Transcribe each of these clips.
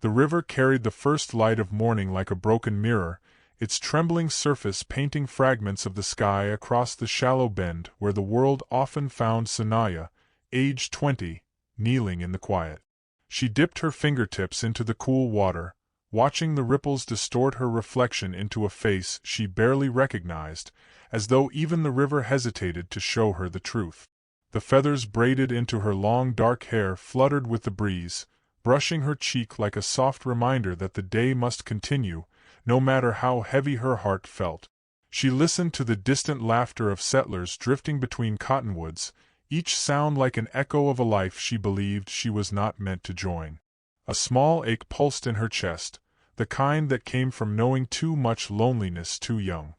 The river carried the first light of morning like a broken mirror, its trembling surface painting fragments of the sky across the shallow bend where the world often found Sanaya, aged 20, kneeling in the quiet. She dipped her fingertips into the cool water, watching the ripples distort her reflection into a face she barely recognized, as though even the river hesitated to show her the truth. The feathers braided into her long dark hair fluttered with the breeze, brushing her cheek like a soft reminder that the day must continue, no matter how heavy her heart felt. She listened to the distant laughter of settlers drifting between cottonwoods, each sound like an echo of a life she believed she was not meant to join. A small ache pulsed in her chest, the kind that came from knowing too much loneliness too young.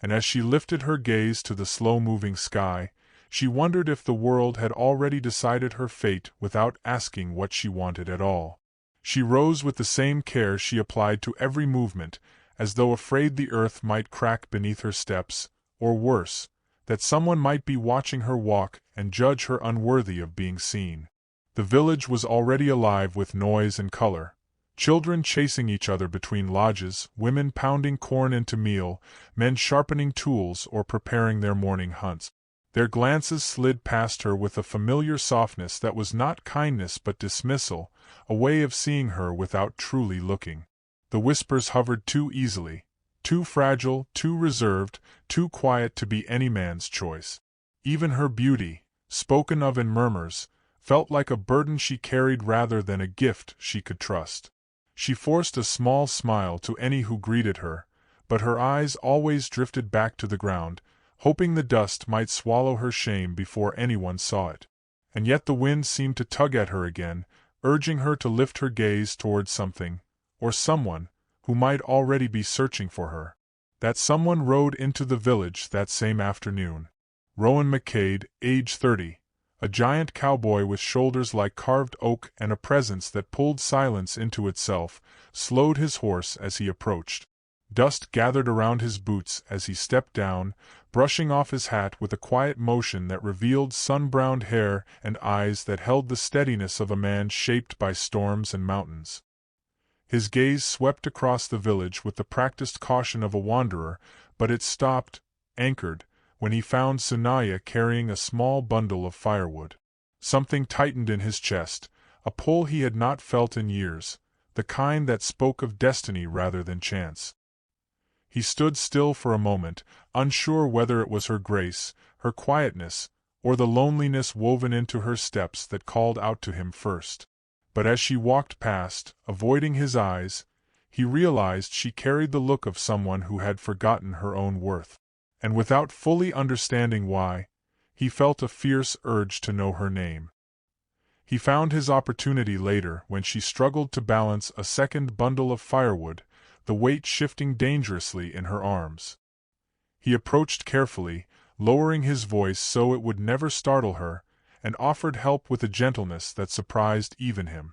And as she lifted her gaze to the slow-moving sky, she wondered if the world had already decided her fate without asking what she wanted at all. She rose with the same care she applied to every movement, as though afraid the earth might crack beneath her steps, or worse, that someone might be watching her walk and judge her unworthy of being seen. The village was already alive with noise and color. Children chasing each other between lodges, women pounding corn into meal, men sharpening tools or preparing their morning hunts. Their glances slid past her with a familiar softness that was not kindness but dismissal, a way of seeing her without truly looking. The whispers hovered too easily, too fragile, too reserved, too quiet to be any man's choice. Even her beauty, spoken of in murmurs, felt like a burden she carried rather than a gift she could trust. She forced a small smile to any who greeted her, but her eyes always drifted back to the ground, hoping the dust might swallow her shame before anyone saw it. And yet the wind seemed to tug at her again, urging her to lift her gaze toward something, or someone, who might already be searching for her. That someone rode into the village that same afternoon. Rowan McCade, age 30, a giant cowboy with shoulders like carved oak and a presence that pulled silence into itself, slowed his horse as he approached. Dust gathered around his boots as he stepped down, brushing off his hat with a quiet motion that revealed sun-browned hair and eyes that held the steadiness of a man shaped by storms and mountains. His gaze swept across the village with the practiced caution of a wanderer, but it stopped, anchored, when he found Sanaya carrying a small bundle of firewood. Something tightened in his chest, a pull he had not felt in years, the kind that spoke of destiny rather than chance. He stood still for a moment, unsure whether it was her grace, her quietness, or the loneliness woven into her steps that called out to him first. But as she walked past, avoiding his eyes, he realized she carried the look of someone who had forgotten her own worth. And without fully understanding why, he felt a fierce urge to know her name. He found his opportunity later when she struggled to balance a second bundle of firewood, the weight shifting dangerously in her arms. He approached carefully, lowering his voice so it would never startle her, and offered help with a gentleness that surprised even him.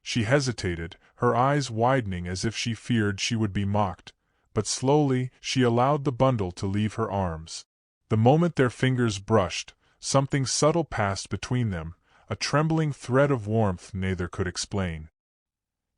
She hesitated, her eyes widening as if she feared she would be mocked, but slowly she allowed the bundle to leave her arms. The moment their fingers brushed, something subtle passed between them, a trembling thread of warmth neither could explain.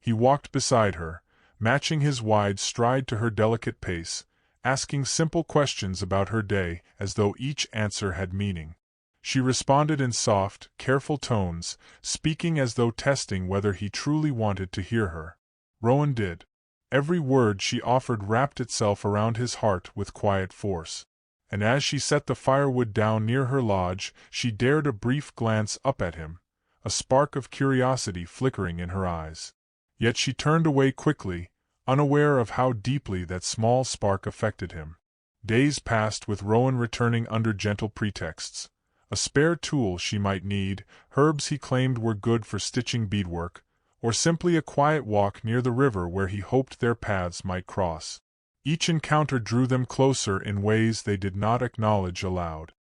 He walked beside her, matching his wide stride to her delicate pace, asking simple questions about her day as though each answer had meaning. She responded in soft, careful tones, speaking as though testing whether he truly wanted to hear her. Rowan did. Every word she offered wrapped itself around his heart with quiet force. And as she set the firewood down near her lodge, she dared a brief glance up at him, a spark of curiosity flickering in her eyes. Yet she turned away quickly, unaware of how deeply that small spark affected him. Days passed with Rowan returning under gentle pretexts. A spare tool she might need, herbs he claimed were good for stitching beadwork, or simply a quiet walk near the river where he hoped their paths might cross. Each encounter drew them closer in ways they did not acknowledge aloud.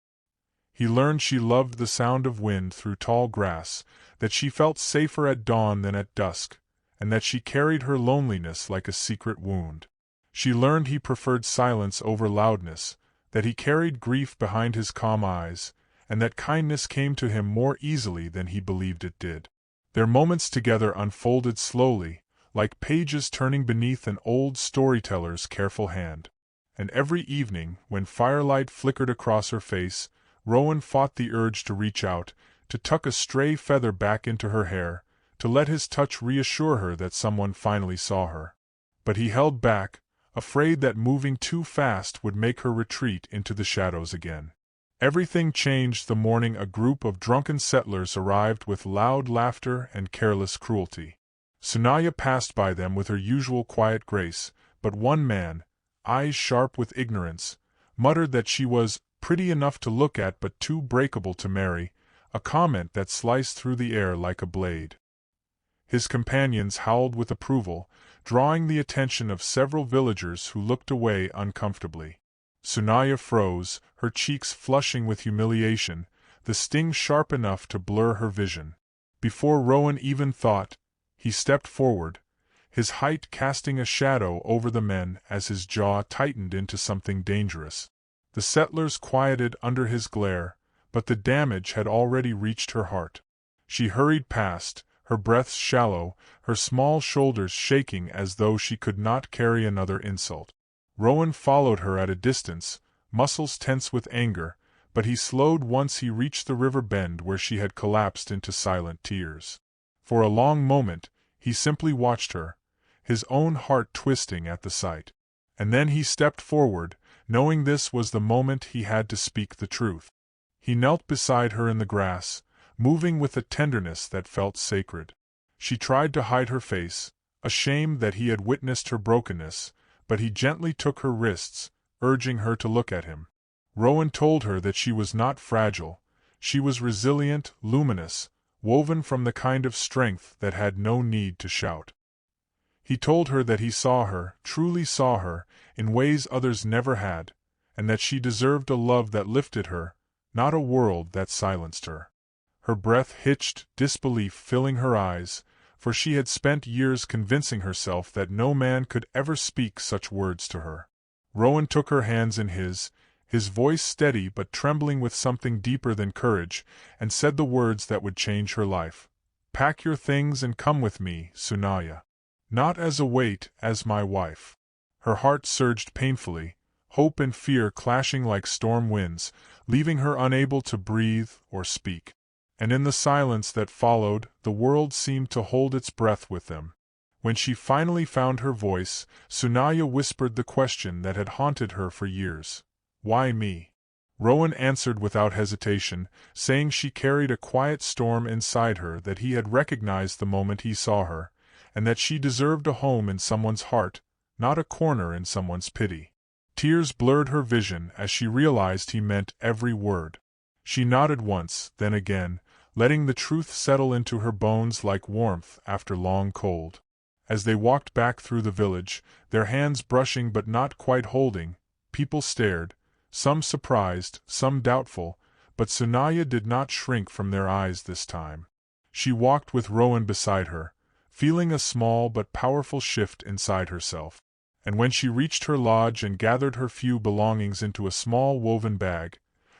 He learned she loved the sound of wind through tall grass, that she felt safer at dawn than at dusk, and that she carried her loneliness like a secret wound. She learned he preferred silence over loudness, that he carried grief behind his calm eyes, and that kindness came to him more easily than he believed it did. Their moments together unfolded slowly, like pages turning beneath an old storyteller's careful hand. And every evening, when firelight flickered across her face, Rowan fought the urge to reach out, to tuck a stray feather back into her hair, to let his touch reassure her that someone finally saw her. But he held back, afraid that moving too fast would make her retreat into the shadows again. Everything changed the morning a group of drunken settlers arrived with loud laughter and careless cruelty. Sunaya passed by them with her usual quiet grace, but one man, eyes sharp with ignorance, muttered that she was pretty enough to look at but too breakable to marry, a comment that sliced through the air like a blade. His companions howled with approval, drawing the attention of several villagers who looked away uncomfortably. Sunaya froze, her cheeks flushing with humiliation, the sting sharp enough to blur her vision. Before Rowan even thought, he stepped forward, his height casting a shadow over the men as his jaw tightened into something dangerous. The settlers quieted under his glare, but the damage had already reached her heart. She hurried past, her breath shallow, her small shoulders shaking as though she could not carry another insult. Rowan followed her at a distance, muscles tense with anger, but he slowed once he reached the river bend where she had collapsed into silent tears. For a long moment, he simply watched her, his own heart twisting at the sight. And then he stepped forward, knowing this was the moment he had to speak the truth. He knelt beside her in the grass, moving with a tenderness that felt sacred. She tried to hide her face, ashamed that he had witnessed her brokenness, but he gently took her wrists, urging her to look at him. Rowan told her that she was not fragile, she was resilient, luminous, woven from the kind of strength that had no need to shout. He told her that he saw her, truly saw her, in ways others never had, and that she deserved a love that lifted her, not a world that silenced her. Her breath hitched, disbelief filling her eyes, for she had spent years convincing herself that no man could ever speak such words to her. Rowan took her hands in his voice steady but trembling with something deeper than courage, and said the words that would change her life. "Pack your things and come with me, Sunaya. Not as a weight, as my wife." Her heart surged painfully, hope and fear clashing like storm winds, leaving her unable to breathe or speak. And in the silence that followed, the world seemed to hold its breath with them. When she finally found her voice, Sunaya whispered the question that had haunted her for years. "Why me?" Rowan answered without hesitation, saying she carried a quiet storm inside her that he had recognized the moment he saw her, and that she deserved a home in someone's heart, not a corner in someone's pity. Tears blurred her vision as she realized he meant every word. She nodded once, then again, letting the truth settle into her bones like warmth after long cold. As they walked back through the village, their hands brushing but not quite holding, people stared, some surprised, some doubtful, but Sunaya did not shrink from their eyes this time. She walked with Rowan beside her, feeling a small but powerful shift inside herself. And when she reached her lodge and gathered her few belongings into a small woven bag,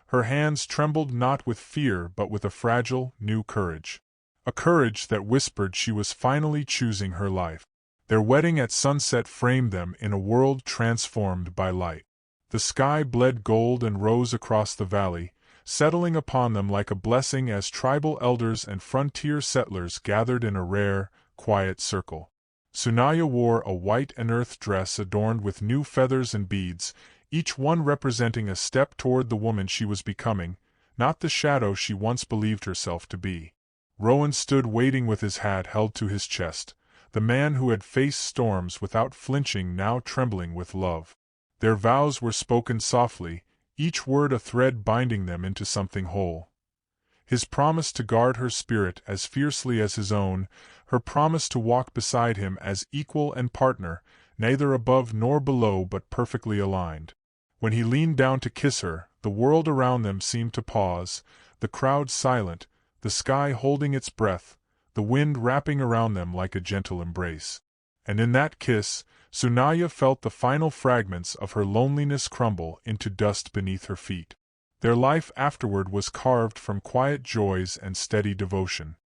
her hands trembled not with fear but with a fragile, new courage. A courage that whispered she was finally choosing her life. Their wedding at sunset framed them in a world transformed by light. The sky bled gold and rose across the valley, settling upon them like a blessing as tribal elders and frontier settlers gathered in a rare, quiet circle. Sunaya wore a white unearthed dress adorned with new feathers and beads, each one representing a step toward the woman she was becoming, not the shadow she once believed herself to be. Rowan stood waiting with his hat held to his chest, the man who had faced storms without flinching now trembling with love. Their vows were spoken softly, each word a thread binding them into something whole. His promise to guard her spirit as fiercely as his own, her promise to walk beside him as equal and partner, neither above nor below but perfectly aligned. When he leaned down to kiss her, the world around them seemed to pause, the crowd silent, the sky holding its breath, the wind wrapping around them like a gentle embrace. And in that kiss, Sunaya felt the final fragments of her loneliness crumble into dust beneath her feet. Their life afterward was carved from quiet joys and steady devotion.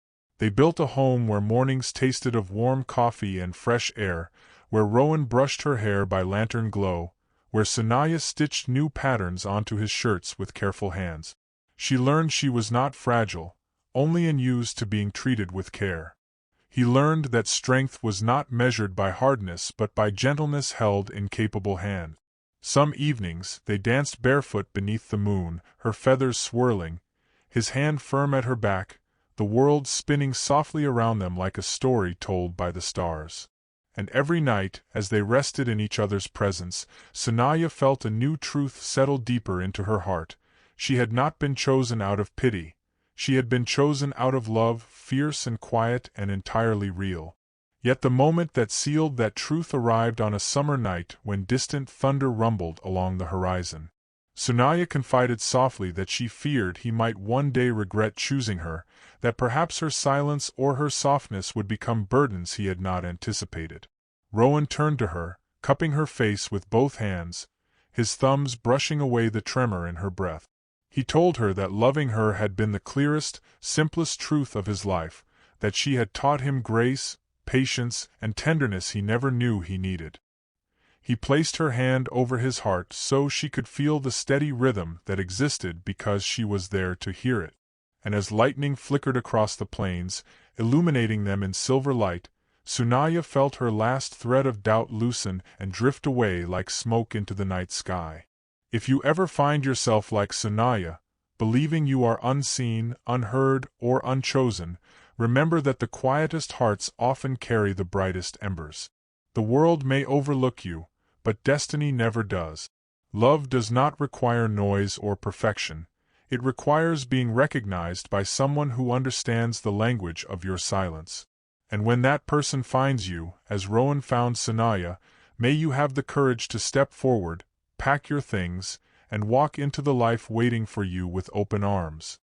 They built a home where mornings tasted of warm coffee and fresh air, where Rowan brushed her hair by lantern glow, where Sanaya stitched new patterns onto his shirts with careful hands. She learned she was not fragile, only unused to being treated with care. He learned that strength was not measured by hardness but by gentleness held in capable hand. Some evenings, they danced barefoot beneath the moon, her feathers swirling, his hand firm at her back, the world spinning softly around them like a story told by the stars. And every night, as they rested in each other's presence, Sanaya felt a new truth settle deeper into her heart. She had not been chosen out of pity. She had been chosen out of love, fierce and quiet and entirely real. Yet the moment that sealed that truth arrived on a summer night when distant thunder rumbled along the horizon. Sanaya confided softly that she feared he might one day regret choosing her, that perhaps her silence or her softness would become burdens he had not anticipated. Rowan turned to her, cupping her face with both hands, his thumbs brushing away the tremor in her breath. He told her that loving her had been the clearest, simplest truth of his life, that she had taught him grace, patience, and tenderness he never knew he needed. He placed her hand over his heart so she could feel the steady rhythm that existed because she was there to hear it. And as lightning flickered across the plains, illuminating them in silver light, Sanaya felt her last thread of doubt loosen and drift away like smoke into the night sky. If you ever find yourself like Sanaya, believing you are unseen, unheard, or unchosen, remember that the quietest hearts often carry the brightest embers. The world may overlook you, but destiny never does. Love does not require noise or perfection. It requires being recognized by someone who understands the language of your silence. And when that person finds you, as Rowan found Sanaya, may you have the courage to step forward, pack your things, and walk into the life waiting for you with open arms.